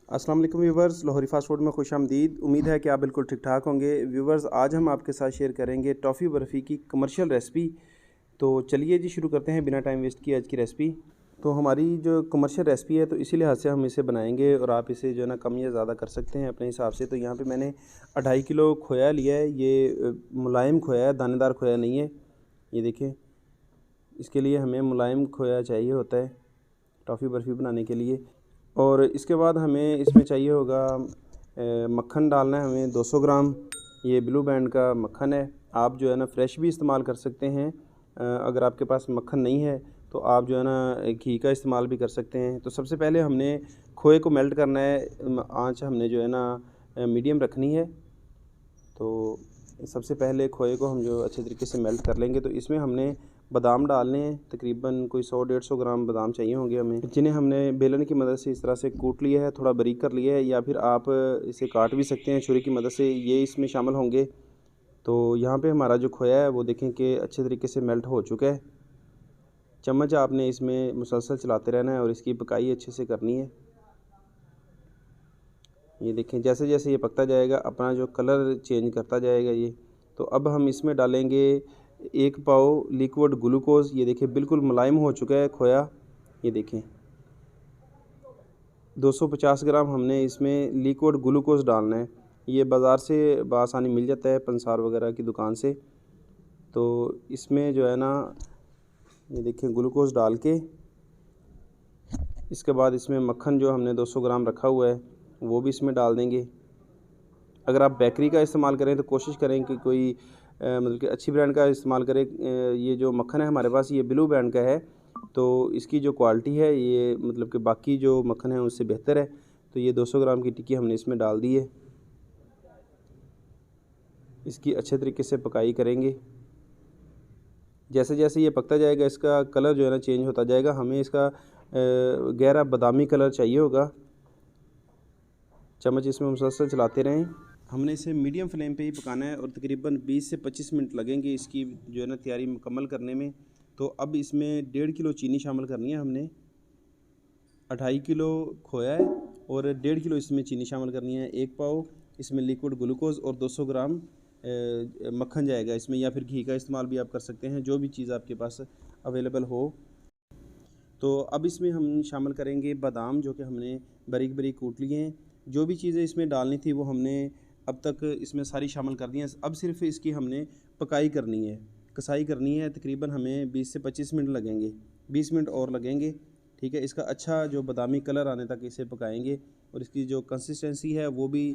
अस्सलाम वालेकुम viewers, Lahori fast food में खुश आमदीद। उम्मीद है कि आप बिल्कुल ठीक ठाक होंगे। व्यूवर्स, आज हम आपके साथ शेयर करेंगे टॉफ़ी बर्फ़ी की कमर्शियल रेसिपी। तो चलिए जी शुरू करते हैं बिना टाइम वेस्ट किए आज की रेसिपी। तो हमारी जो कमर्शियल रेसिपी है तो इसी लिहाज से हम इसे बनाएंगे और आप इसे जो है ना कम या ज़्यादा कर सकते हैं अपने हिसाब से। तो यहाँ पे मैंने 2.5 किलो खोया लिया है। ये मुलायम खोया है, दानेदार खोया नहीं है। ये देखें, इसके लिए हमें मुलायम खोया चाहिए होता है टॉफ़ी बर्फ़ी बनाने के लिए। और इसके बाद हमें इसमें चाहिए होगा मक्खन डालना है हमें 200 ग्राम। ये ब्लू बैंड का मक्खन है। आप जो है ना फ्रेश भी इस्तेमाल कर सकते हैं। अगर आपके पास मक्खन नहीं है तो आप जो है ना घी का इस्तेमाल भी कर सकते हैं। तो सबसे पहले हमने खोए को मेल्ट करना है। आंच हमने जो है ना मीडियम रखनी है। तो सबसे पहले खोए को हम जो अच्छे तरीके से मेल्ट कर लेंगे। तो इसमें हमने बादाम डालने हैं, तकरीबन कोई 100-150 ग्राम बादाम चाहिए होंगे हमें, जिन्हें हमने बेलन की मदद से इस तरह से कूट लिया है, थोड़ा बारीक कर लिया है, या फिर आप इसे काट भी सकते हैं छुरी की मदद से। ये इसमें शामिल होंगे। तो यहाँ पे हमारा जो खोया है वो देखें कि अच्छे तरीके से मेल्ट हो चुका है। चम्मच आपने इसमें मुसलसल चलाते रहना है और इसकी पकाई अच्छे से करनी है। ये देखें, जैसे जैसे ये पकता जाएगा अपना जो कलर चेंज करता जाएगा ये। तो अब हम इसमें डालेंगे 1 पाव लिक्विड ग्लूकोज़। ये देखिए बिल्कुल मुलायम हो चुका है खोया। ये देखें 250 ग्राम हमने इसमें लिक्विड ग्लूकोज़ डालना है। ये बाज़ार से बआसानी मिल जाता है पंसार वगैरह की दुकान से। तो इसमें जो है ना ये देखें ग्लूकोज़ डाल के इसके बाद इसमें मक्खन जो हमने 200 ग्राम रखा हुआ है वो भी इसमें डाल देंगे। अगर आप बेकरी का इस्तेमाल करें तो कोशिश करें कि कोई मतलब कि अच्छी ब्रांड का इस्तेमाल करें। ये जो मक्खन है हमारे पास ये ब्लू ब्रांड का है। तो इसकी जो क्वालिटी है ये मतलब कि बाकी जो मक्खन है उससे बेहतर है। तो ये 200 ग्राम की टिक्की हमने इसमें डाल दी है। इसकी अच्छे तरीके से पकाई करेंगे। जैसे जैसे ये पकता जाएगा इसका कलर जो है ना चेंज होता जाएगा। हमें इसका गहरा बादामी कलर चाहिए होगा। चम्मच इसमें मुसलसल चलाते रहें। हमने इसे मीडियम फ्लेम पे ही पकाना है और तकरीबन 20 से 25 मिनट लगेंगे इसकी जो है ना तैयारी मुकम्मल करने में। तो अब इसमें 1.5 किलो चीनी शामिल करनी है हमने। 2.5 किलो खोया है और 1.5 किलो इसमें चीनी शामिल करनी है। 1 पाव इसमें लिक्विड ग्लूकोज़ और 200 ग्राम मक्खन जाएगा इसमें, या फिर घी का इस्तेमाल भी आप कर सकते हैं, जो भी चीज़ आपके पास अवेलेबल हो। तो अब इसमें हम शामिल करेंगे बादाम, जो कि हमने बारीक बारीक कूट लिए हैं। जो भी चीज़ें इसमें डालनी थी वो हमने अब तक इसमें सारी शामिल कर दी हैं। अब सिर्फ इसकी हमने पकाई करनी है, कसाई करनी है। तकरीबन हमें 20 से 25 मिनट लगेंगे, 20 मिनट और लगेंगे। ठीक है, इसका अच्छा जो बादामी कलर आने तक इसे पकाएंगे और इसकी जो कंसिस्टेंसी है वो भी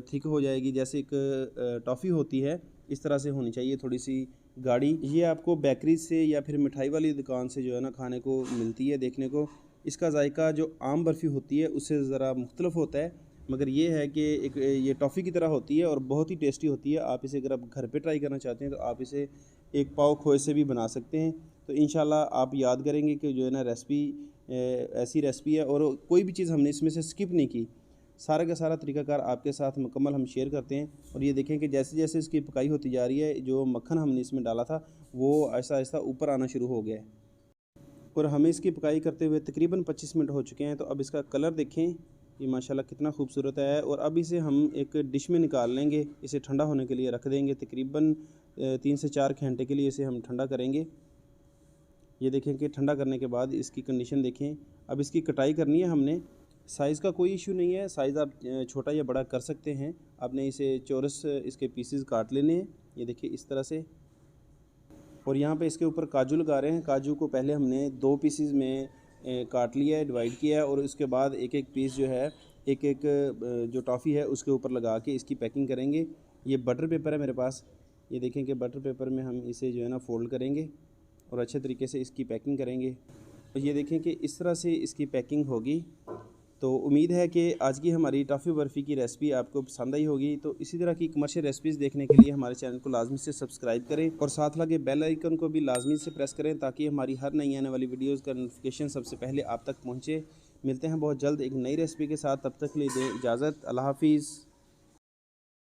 थिक हो जाएगी। जैसे एक टॉफ़ी होती है इस तरह से होनी चाहिए, थोड़ी सी गाढ़ी। ये आपको बेकरी से या फिर मिठाई वाली दुकान से जो है ना खाने को मिलती है देखने को। इसका जायका जो आम बर्फ़ी होती है उससे ज़रा मुख्तलिफ होता है, मगर ये है कि एक ये टॉफ़ी की तरह होती है और बहुत ही टेस्टी होती है। आप इसे अगर आप घर पे ट्राई करना चाहते हैं तो आप इसे 1 पाव खोए से भी बना सकते हैं। तो इंशाल्लाह आप याद करेंगे कि जो है ना रेसिपी ऐसी रेसिपी है और कोई भी चीज़ हमने इसमें से स्किप नहीं की। सारा का सारा तरीक़ाकार आपके साथ मुकम्मल हम शेयर करते हैं। और ये देखें कि जैसे जैसे इसकी पकाई होती जा रही है, जो मक्खन हमने इसमें डाला था वो ऐसा आहिस्ता ऊपर आना शुरू हो गया है और हमें इसकी पकाई करते हुए तकरीबन 25 मिनट हो चुके हैं। तो अब इसका कलर देखें, ये माशाल्लाह कितना खूबसूरत है। और अब इसे हम एक डिश में निकाल लेंगे, इसे ठंडा होने के लिए रख देंगे। तकरीबन 3 से 4 घंटे के लिए इसे हम ठंडा करेंगे। ये देखें कि ठंडा करने के बाद इसकी कंडीशन देखें। अब इसकी कटाई करनी है हमने। साइज़ का कोई इशू नहीं है, साइज़ आप छोटा या बड़ा कर सकते हैं। आपने इसे चौरस इसके पीसेस काट लेने हैं। ये देखिए इस तरह से। और यहाँ पे इसके ऊपर काजू लगा रहे हैं। काजू को पहले हमने 2 पीसेस में काट लिया है, डिवाइड किया है, और उसके बाद एक एक पीस जो है एक एक जो टॉफ़ी है उसके ऊपर लगा के इसकी पैकिंग करेंगे। ये बटर पेपर है मेरे पास। ये देखें कि बटर पेपर में हम इसे जो है ना फ़ोल्ड करेंगे और अच्छे तरीके से इसकी पैकिंग करेंगे। और ये देखें कि इस तरह से इसकी पैकिंग होगी। तो उम्मीद है कि आज की हमारी टॉफ़ी बर्फ़ी की रेसिपी आपको पसंद आई होगी। तो इसी तरह की कमर्शियल रेसिपीज़ देखने के लिए हमारे चैनल को लाजमी से सब्सक्राइब करें और साथ लगे बेल आइकन को भी लाजमी से प्रेस करें, ताकि हमारी हर नई आने वाली वीडियोज़ का नोटिफिकेशन सबसे पहले आप तक पहुँचे। मिलते हैं बहुत जल्द एक नई रेसिपी के साथ, तब तक के लिए दें इजाज़त। अल्लाह हाफिज़।